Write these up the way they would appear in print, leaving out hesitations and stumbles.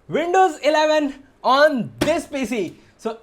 Windows 11 on this PC.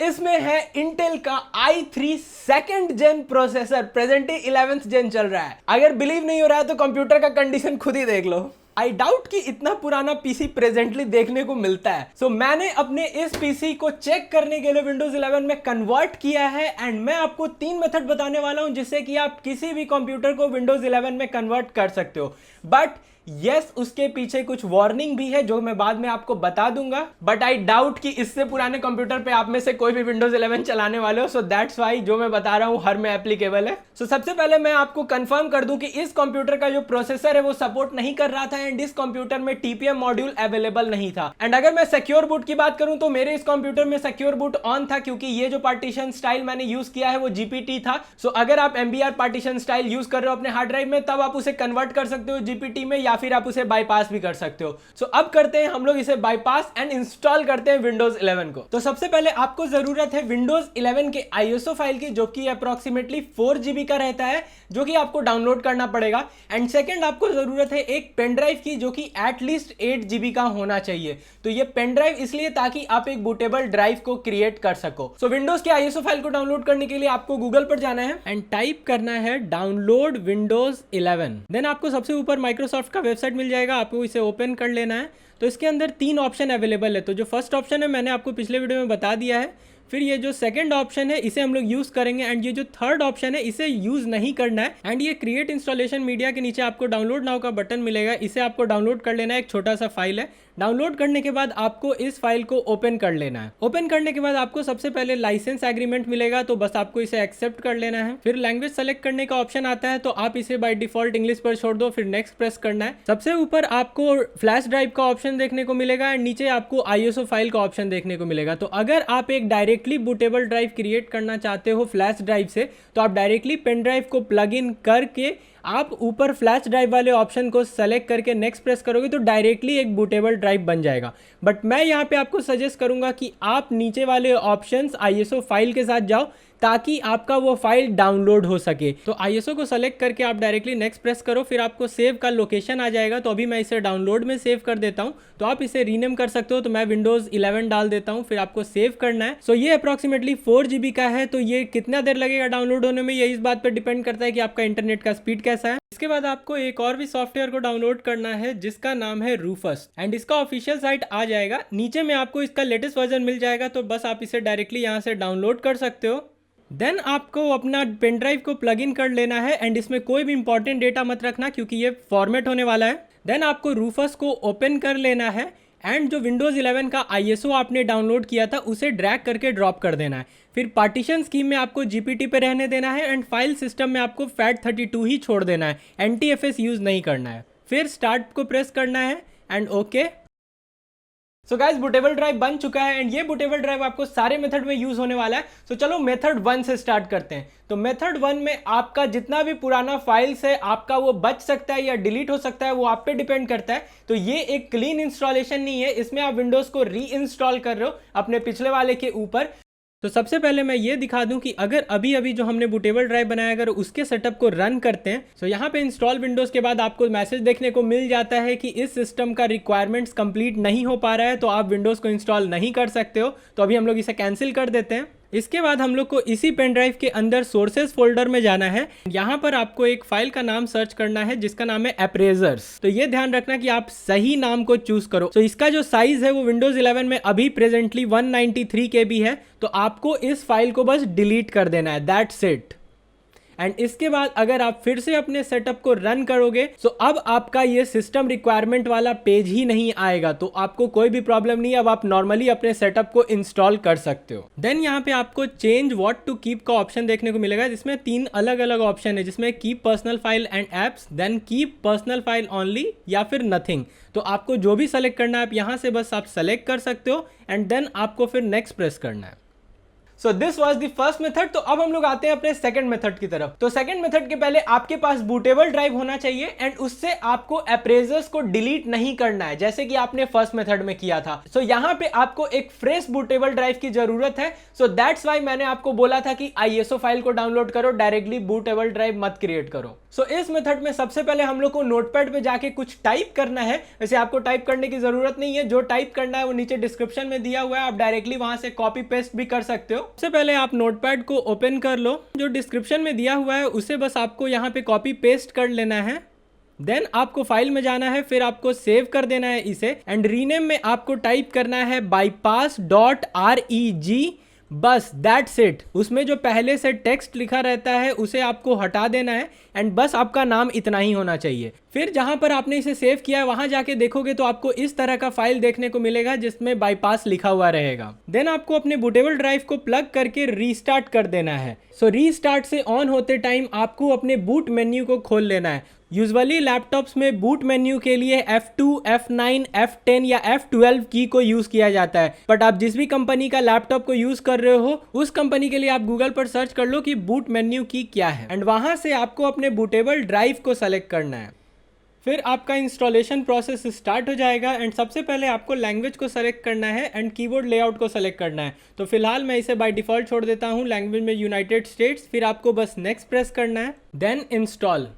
इसमें है Intel का i3 second gen processor, presently 11th gen चल रहा है। अगर बिलीव नहीं हो रहा है तो कंप्यूटर का कंडीशन खुद ही देख लो। आई डाउट कि इतना पुराना पीसी प्रेजेंटली देखने को मिलता है। मैंने अपने इस पीसी को चेक करने के लिए विंडोज 11 में कन्वर्ट किया है एंड मैं आपको 3 मेथड बताने वाला हूं जिससे कि आप किसी भी कंप्यूटर को विंडोज 11 में कन्वर्ट कर सकते हो। बट यस, उसके पीछे कुछ वार्निंग भी है जो मैं बाद में आपको बता दूंगा। बट आई डाउट कि इससे पुराने कंप्यूटर पे आप में से कोई भी विंडोज 11 चलाने वाले हो। सो दैट्स वाई जो मैं बता रहा हूं हर में एप्लीकेबल है। सबसे पहले मैं आपको कंफर्म कर दूं कि इस कंप्यूटर का जो प्रोसेसर है वो सपोर्ट नहीं कर रहा था एंड इस कंप्यूटर में टीपीएम मॉड्यूल अवेलेबल नहीं था। एंड अगर मैं सिक्योर बूट की बात करूं तो मेरे इस कंप्यूटर में सिक्योर बूट ऑन था क्योंकि ये जो पार्टीशन स्टाइल मैंने यूज किया है वो जीपीटी था। अगर आप एमबीआर पार्टीशन स्टाइल यूज कर रहे हो अपने हार्ड ड्राइव में तब आप उसे कन्वर्ट कर सकते हो जीपीटी में या फिर आप उसे बाईपास भी कर सकते हो। अब करते हैं हम लोग इसे बाईपास एंड इंस्टॉल करते हैं विंडोज 11 को। तो सबसे पहले आपको जरूरत है विंडोज 11 के आईएसओ फाइल की जो कि अप्रोक्सीमेटली 4 GB का रहता है, जो कि आपको डाउनलोड करना पड़ेगा। एंड सेकंड आपको जरूरत है एक पेन ड्राइव की जो कि एटलीस्ट 8 GB का होना चाहिए। तो ये पेन ड्राइव इसलिए ताकि आप एक बूटेबल ड्राइव को क्रिएट कर सको। विंडोज के आईएसओ फाइल को डाउनलोड करने के लिए आपको गूगल पर जाना है एंड टाइप करना है डाउनलोड विंडोज 11। देन आपको सबसे ऊपर माइक्रोसॉफ्ट का वेबसाइट मिल जाएगा, आपको इसे ओपन कर लेना है। तो इसके अंदर 3 ऑप्शन अवेलेबल है। तो जो फर्स्ट ऑप्शन है मैंने आपको पिछले वीडियो में बता दिया है। फिर ये जो सेकंड ऑप्शन है इसे हम लोग यूज करेंगे एंड ये जो थर्ड ऑप्शन है इसे यूज नहीं करना है। एंड ये क्रिएट इंस्टॉलेशन मीडिया के नीचे आपको डाउनलोड नाउ का बटन मिलेगा, इसे आपको डाउनलोड कर लेना है। एक छोटा सा फाइल है। डाउनलोड करने के बाद आपको इस फाइल को ओपन कर लेना है। ओपन करने के बाद आपको सबसे पहले लाइसेंस एग्रीमेंट मिलेगा, तो बस आपको इसे एक्सेप्ट कर लेना है। फिर लैंग्वेज सेलेक्ट करने का ऑप्शन आता है, तो आप इसे बाय डिफॉल्ट इंग्लिश पर छोड़ दो, फिर नेक्स्ट प्रेस करना है। सबसे ऊपर आपको फ्लैश ड्राइव का ऑप्शन देखने को मिलेगा एंड नीचे आपको आईएसओ फाइल का ऑप्शन देखने को मिलेगा। तो अगर आप एक डायरेक्टली बूटेबल ड्राइव क्रिएट करना चाहते हो फ्लैश ड्राइव से, तो आप डायरेक्टली पेन ड्राइव को प्लग इन करके आप ऊपर फ्लैश ड्राइव वाले ऑप्शन को सेलेक्ट करके नेक्स्ट प्रेस करोगे तो डायरेक्टली एक बूटेबल ड्राइव बन जाएगा। बट मैं यहाँ पे आपको सजेस्ट करूंगा कि आप नीचे वाले ऑप्शंस आईएसओ फाइल के साथ जाओ ताकि आपका वो फाइल डाउनलोड हो सके। तो आईएसओ को सेलेक्ट करके आप डायरेक्टली नेक्स्ट प्रेस करो, फिर आपको सेव का लोकेशन आ जाएगा। तो अभी मैं इसे डाउनलोड में सेव कर देता हूँ, तो आप इसे रीनेम कर सकते हो। तो मैं विंडोज 11 डाल देता हूँ, फिर आपको सेव करना है। ये अप्रोक्सीमेटली 4 GB का है। तो ये कितना देर लगेगा डाउनलोड होने में, ये इस बात पर डिपेंड करता है कि आपका इंटरनेट का स्पीड कैसा है। इसके बाद आपको एक और भी सॉफ्टवेयर को डाउनलोड करना है जिसका नाम है रूफस एंड इसका ऑफिशियल साइट आ जाएगा। नीचे में आपको इसका लेटेस्ट वर्जन मिल जाएगा, तो बस आप इसे डायरेक्टली यहाँ से डाउनलोड कर सकते हो। देन आपको अपना पेन ड्राइव को प्लग इन कर लेना है एंड इसमें कोई भी इंपॉर्टेंट डेटा मत रखना क्योंकि ये फॉर्मेट होने वाला है। देन आपको रूफस को ओपन कर लेना है एंड जो विंडोज 11 का आईएसओ आपने डाउनलोड किया था उसे ड्रैग करके ड्रॉप कर देना है। फिर पार्टीशन स्कीम में आपको जीपीटी पे रहने देना है एंड फाइल सिस्टम में आपको FAT32 ही छोड़ देना है, NTFS यूज नहीं करना है। फिर स्टार्ट को प्रेस करना है and okay. So guys, bootable drive बन चुका है एंड ये बूटेबल ड्राइव आपको सारे मेथड में यूज होने वाला है। चलो मेथड 1 से स्टार्ट करते हैं। तो मेथड 1 में आपका जितना भी पुराना फाइल्स है आपका वो बच सकता है या डिलीट हो सकता है, वो आप पे डिपेंड करता है। तो ये एक क्लीन इंस्टॉलेशन नहीं है, इसमें आप विंडोज को री इंस्टॉल कर रहे हो अपने पिछले वाले के ऊपर। तो सबसे पहले मैं ये दिखा दूं कि अगर अभी अभी जो हमने बूटेबल ड्राइव बनाया अगर उसके सेटअप को रन करते हैं, तो यहाँ पे इंस्टॉल विंडोज के बाद आपको मैसेज देखने को मिल जाता है कि इस सिस्टम का रिक्वायरमेंट्स कंप्लीट नहीं हो पा रहा है, तो आप विंडोज को इंस्टॉल नहीं कर सकते हो। तो अभी हम लोग इसे कैंसिल कर देते हैं। इसके बाद हम लोग को इसी पेन ड्राइव के अंदर सोर्सेज फोल्डर में जाना है। यहाँ पर आपको एक फाइल का नाम सर्च करना है जिसका नाम है अप्रेजर्स। तो ये ध्यान रखना कि आप सही नाम को चूज करो। तो इसका जो साइज है वो विंडोज 11 में अभी प्रेजेंटली 193 KB है। तो आपको इस फाइल को बस डिलीट कर देना है, दैट्स इट। एंड इसके बाद अगर आप फिर से अपने सेटअप को रन करोगे तो अब आपका ये सिस्टम रिक्वायरमेंट वाला पेज ही नहीं आएगा। तो आपको कोई भी प्रॉब्लम नहीं है, अब आप नॉर्मली अपने सेटअप को इंस्टॉल कर सकते हो। देन यहाँ पे आपको चेंज व्हाट टू कीप का ऑप्शन देखने को मिलेगा जिसमें 3 अलग अलग ऑप्शन है, जिसमें keep personal file and apps, then keep personal file only या फिर नथिंग। तो आपको जो भी सेलेक्ट करना है आप यहाँ से बस आप सेलेक्ट कर सकते हो एंड देन आपको फिर नेक्स्ट प्रेस करना है। So this was the first method. तो अब हम लोग आते हैं अपने सेकंड मेथड की तरफ। तो सेकंड मेथड के पहले आपके पास बूटेबल ड्राइव होना चाहिए एंड उससे आपको अप्रेजर्स को डिलीट नहीं करना है जैसे कि आपने फर्स्ट मेथड में किया था। सो यहां पे आपको एक फ्रेश बूटेबल ड्राइव की जरूरत है। सो दैट्स वाई मैंने आपको बोला था कि ISO फाइल को डाउनलोड करो, डायरेक्टली बूटेबल ड्राइव मत क्रिएट करो। सो इस मेथड में सबसे पहले हम लोग को नोटपैड पे जाके कुछ टाइप करना है। वैसे आपको टाइप करने की जरूरत नहीं है, जो टाइप करना है वो नीचे डिस्क्रिप्शन में दिया हुआ है, आप डायरेक्टली वहां से कॉपी पेस्ट भी कर सकते हो। सबसे पहले आप नोटपैड को ओपन कर लो, जो डिस्क्रिप्शन में दिया हुआ है उसे बस आपको यहाँ पे कॉपी पेस्ट कर लेना है। देन आपको फाइल में जाना है, फिर आपको सेव कर देना है इसे एंड रीनेम में आपको टाइप करना है bypass.reg। बस दैट्स इट। उसमें जो पहले से टेक्स्ट लिखा रहता है उसे आपको हटा देना है एंड बस आपका नाम इतना ही होना चाहिए। फिर जहां पर आपने इसे सेव किया है वहां जाके देखोगे तो आपको इस तरह का फाइल देखने को मिलेगा जिसमें बाईपास लिखा हुआ रहेगा। देन आपको अपने बूटेबल ड्राइव को प्लग करके रीस्टार्ट कर देना है। सो रीस्टार्ट से ऑन होते टाइम आपको अपने बूट मेन्यू को खोल लेना है। यूजुअली लैपटॉप्स में बूट मेन्यू के लिए F2, F9, F10 या F12 की को यूज किया जाता है। बट आप जिस भी कंपनी का लैपटॉप को यूज कर रहे हो उस कंपनी के लिए आप गूगल पर सर्च कर लो कि बूट मेन्यू की क्या है एंड वहां से आपको अपने बूटेबल ड्राइव को सेलेक्ट करना है। फिर आपका इंस्टॉलेशन प्रोसेस स्टार्ट हो जाएगा एंड सबसे पहले आपको लैंग्वेज को सेलेक्ट करना है एंड कीबोर्ड लेआउट को सेलेक्ट करना है। तो फिलहाल मैं इसे बाय डिफॉल्ट छोड़ देता हूँ, लैंग्वेज में यूनाइटेड स्टेट्स। फिर आपको बस नेक्स्ट प्रेस करना है, देन इंस्टॉल।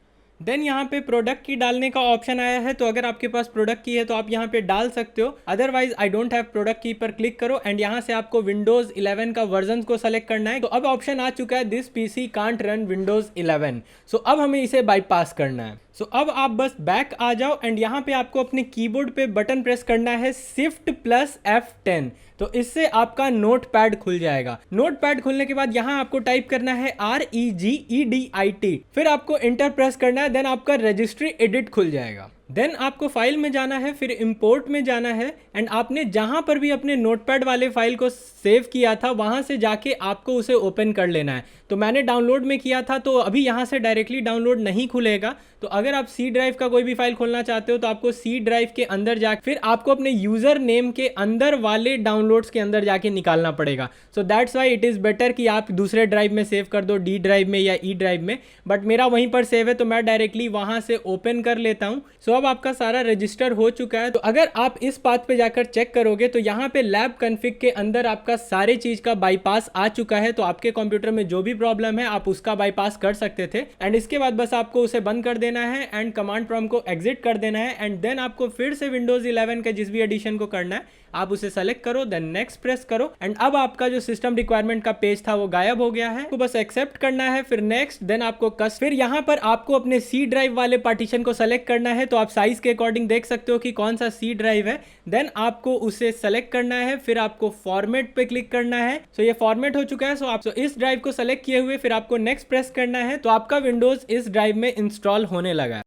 देन यहाँ पे प्रोडक्ट की डालने का ऑप्शन आया है, तो अगर आपके पास प्रोडक्ट की है तो आप यहाँ पे डाल सकते हो, otherwise I don't have product की पर क्लिक करो एंड यहाँ से आपको विंडोज 11 का वर्जन को सेलेक्ट करना है। तो अब ऑप्शन आ चुका है this PC can't run Windows 11। सो अब हमें इसे बाईपास करना है। सो अब आप बस बैक आ जाओ एंड यहाँ पे आपको अपने कीबोर्ड पे बटन प्रेस करना है Shift+F10। तो इससे आपका नोटपैड खुल जाएगा। नोटपैड खुलने के बाद यहाँ आपको टाइप करना है REGEDIT, फिर आपको इंटर प्रेस करना है, देन आपका रजिस्ट्री एडिट खुल जाएगा। देन आपको फाइल में जाना है, फिर इंपोर्ट में जाना है एंड आपने जहां पर भी अपने नोटपैड वाले फाइल को सेव किया था वहां से जाके आपको उसे ओपन कर लेना है। तो मैंने डाउनलोड में किया था तो अभी यहां से डायरेक्टली डाउनलोड नहीं खुलेगा। तो अगर आप सी ड्राइव का कोई भी फाइल खोलना चाहते हो तो आपको सी ड्राइव के अंदर जाके फिर आपको अपने यूजर नेम के अंदर वाले डाउनलोड्स के अंदर जाके निकालना पड़ेगा। So that's why it is better कि आप दूसरे ड्राइव में सेव कर दो, डी ड्राइव में या ई ड्राइव में। बट मेरा वहीं पर सेव है तो मैं डायरेक्टली वहां से ओपन कर लेता हूँ। सो अब आपका सारा रजिस्टर हो चुका है। तो अगर आप इस पाथ पे जाकर चेक करोगे तो यहाँ पे लैब कॉन्फ़िग के अंदर आपका सारे चीज का बाईपास आ चुका है। तो आपके कंप्यूटर में जो भी प्रॉब्लम है आप उसका बाईपास कर सकते थे एंड इसके बाद बस आपको उसे बंद कर देना है एंड कमांड प्रॉम्प्ट को एग्जिट कर देना है एंड देन आपको फिर से विंडोज 11 का जिस भी एडिशन को करना है आप उसे सेलेक्ट करो, देन नेक्स्ट प्रेस करो एंड अब आपका जो सिस्टम रिक्वायरमेंट का पेज था वो गायब हो गया है। तो बस एक्सेप्ट करना है, फिर नेक्स्ट, देन आपको कस। फिर यहाँ पर आपको अपने सी ड्राइव वाले पार्टीशन को सेलेक्ट करना है। तो आप साइज के अकॉर्डिंग देख सकते हो कि कौन सा सी ड्राइव है। देन आपको उसे सेलेक्ट करना है, फिर आपको फॉर्मेट पे क्लिक करना है। सो ये फॉर्मेट हो चुका है। सो आप इस ड्राइव को सेलेक्ट किए हुए फिर आपको नेक्स्ट प्रेस करना है। तो आपका विंडोज इस ड्राइव में इंस्टॉल होने लगा है।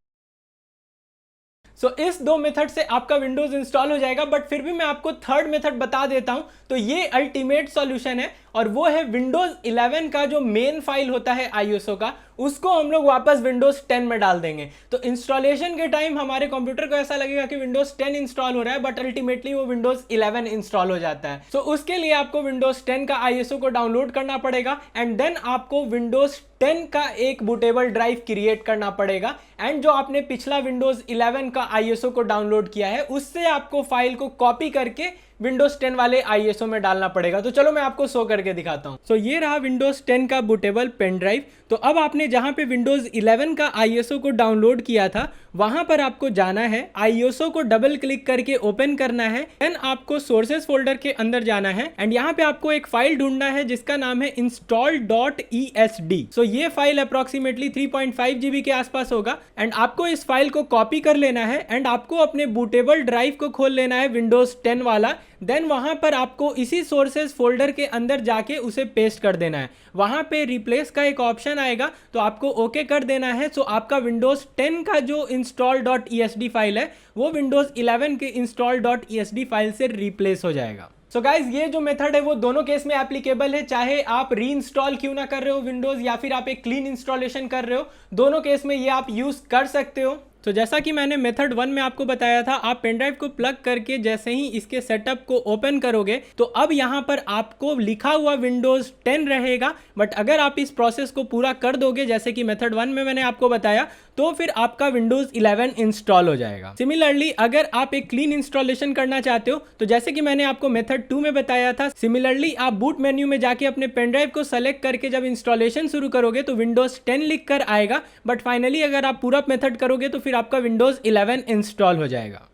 सो इस दो मेथड से आपका विंडोज इंस्टॉल हो जाएगा। बट फिर भी मैं आपको थर्ड मेथड बता देता हूं। तो ये अल्टीमेट सॉल्यूशन है और वो है विंडोज 11 का जो मेन फाइल होता है ISO का, उसको हम लोग वापस विंडोज 10 में डाल देंगे। तो इंस्टॉलेशन के टाइम हमारे कंप्यूटर को ऐसा लगेगा कि विंडोज 10 इंस्टॉल हो रहा है, बट अल्टीमेटली वो विंडोज 11 इंस्टॉल हो जाता है। सो उसके लिए आपको विंडोज 10 का ISO को डाउनलोड करना पड़ेगा एंड देन आपको विंडोज 10 का एक बूटेबल ड्राइव क्रिएट करना पड़ेगा एंड जो आपने पिछला विंडोज 11 का ISO को डाउनलोड किया है उससे आपको फाइल को कॉपी करके विंडोज 10 वाले ISO में डालना पड़ेगा। तो चलो मैं आपको शो करके दिखाता हूं। सो ये रहा विंडोज 10 का बूटेबल पेन ड्राइव। तो अब आपने जहां पे विंडोज 11 का ISO को डाउनलोड किया था वहां पर आपको जाना है, ISO को डबल क्लिक करके ओपन करना है, देन आपको सोर्सेस फोल्डर के अंदर जाना है एंड यहाँ पे आपको एक फाइल ढूंढना है जिसका नाम है install.esd। सो ये फाइल अप्रोक्सीमेटली 3.5 GB के आसपास होगा एंड आपको इस फाइल को कॉपी कर लेना है एंड आपको अपने बूटेबल ड्राइव को खोल लेना है विंडोज 10 वाला। देन वहां पर आपको इसी सोर्सेज फोल्डर के अंदर जाके उसे पेस्ट कर देना है। वहां पे रिप्लेस का एक ऑप्शन आएगा तो आपको ओके कर देना है। सो आपका विंडोज 10 का जो install.esd फाइल है वो विंडोज 11 के install.esd फाइल से रिप्लेस हो जाएगा। सो गाइज ये जो मेथड है वो दोनों केस में एप्लीकेबल है, चाहे आप री इंस्टॉल क्यों ना कर रहे हो विंडोज या फिर आप एक क्लीन इंस्टॉलेशन कर रहे हो, दोनों केस में ये आप यूज कर सकते हो। तो जैसा कि मैंने मेथड 1 में आपको बताया था, आप पेन ड्राइव को प्लग करके जैसे ही इसके सेटअप को ओपन करोगे तो अब यहाँ पर आपको लिखा हुआ विंडोज 10 रहेगा। बट अगर आप इस प्रोसेस को पूरा कर दोगे जैसे कि मेथड 1 में मैंने आपको बताया, तो फिर आपका विंडोज 11 इंस्टॉल हो जाएगा। सिमिलरली अगर आप एक क्लीन इंस्टॉलेशन करना चाहते हो तो जैसे कि मैंने आपको मेथड 2 में बताया था, सिमिलरली आप बूट मेन्यू में जाके अपने पेन ड्राइव को सेलेक्ट करके जब इंस्टॉलेशन शुरू करोगे तो विंडोज 10 लिख कर आएगा। बट फाइनली अगर आप पूरा मेथड करोगे तो फिर आपका विंडोज 11 इंस्टॉल हो जाएगा।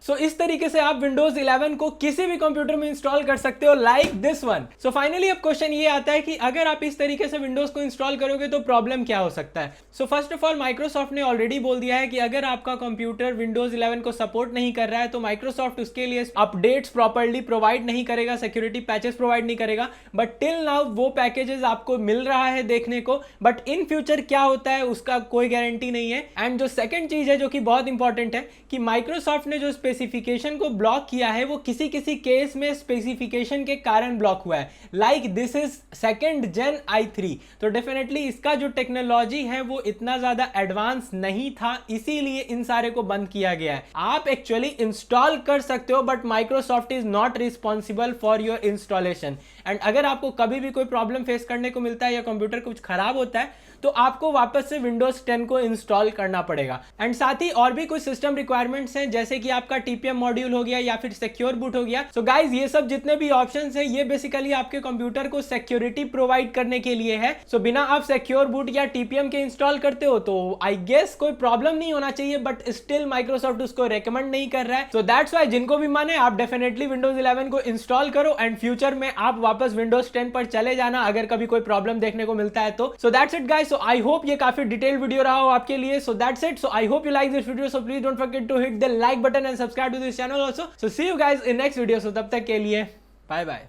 सो इस तरीके से आप विंडोज 11 को किसी भी कंप्यूटर में इंस्टॉल कर सकते हो, like this one. So finally अब क्वेश्चन ये आता है कि अगर आप इस तरीके से विंडोज को इंस्टॉल करोगे तो प्रॉब्लम क्या हो सकता है। So first of all Microsoft ने ऑलरेडी बोल दिया है कि अगर आपका कंप्यूटर विंडोज 11 को सपोर्ट नहीं कर रहा है तो माइक्रोसॉफ्ट उसके लिए अपडेट्स प्रॉपर्ली प्रोवाइड नहीं करेगा, सिक्योरिटी पैचेस प्रोवाइड नहीं करेगा। बट टिल नाउ वो पैकेजेस आपको मिल रहा है देखने को, बट इन फ्यूचर क्या होता है उसका कोई गारंटी नहीं है। एंड जो सेकंड चीज है जो कि बहुत इंपॉर्टेंट है कि माइक्रोसॉफ्ट ने जो स्पेसिफिकेशन को ब्लॉक किया है वो किसी किसी केस में स्पेसिफिकेशन के कारण ब्लॉक हुआ है, like this is second gen i3। तो डेफिनेटली इसका जो टेक्नोलॉजी है वो इतना ज्यादा एडवांस नहीं था, इसीलिए इन सारे को बंद किया गया है। आप एक्चुअली इंस्टॉल कर सकते हो but Microsoft is not responsible for your installation. And अगर आपको कभी भी कोई प्रॉब्लम फेस करने को मिलता है या कंप्यूटर कुछ खराब होता है तो आपको वापस से विंडोज 10 को इंस्टॉल करना पड़ेगा। एंड साथ ही और भी कुछ सिस्टम रिक्वायरमेंट्स हैं जैसे कि आपका टीपीएम मॉड्यूल हो गया या फिर सिक्योर बूट हो गया। सो गाइज ये सब जितने भी ऑप्शंस हैं ये बेसिकली आपके कंप्यूटर को सिक्योरिटी प्रोवाइड करने के लिए है। सो बिना आप सिक्योर बूट या टीपीएम के इंस्टॉल करते हो तो आई गेस कोई प्रॉब्लम नहीं होना चाहिए, बट स्टिल माइक्रोसॉफ्ट उसको रेकमेंड नहीं कर रहा है। सो दैट्स वाई जिनको भी माने आप डेफिनेटली विंडोज 11 को इंस्टॉल करो एंड फ्यूचर में आप वापस विंडोज 10 पर चले जाना अगर कभी कोई प्रॉब्लम देखने को मिलता है तो। So that's it guys. So I hope ये काफी डिटेल्ड वीडियो रहा हो आपके लिए। So that's it. So I hope you like this video. So please don't forget to hit the like button and subscribe to this channel also. So see you guys in next video. So तब तक के लिए bye bye.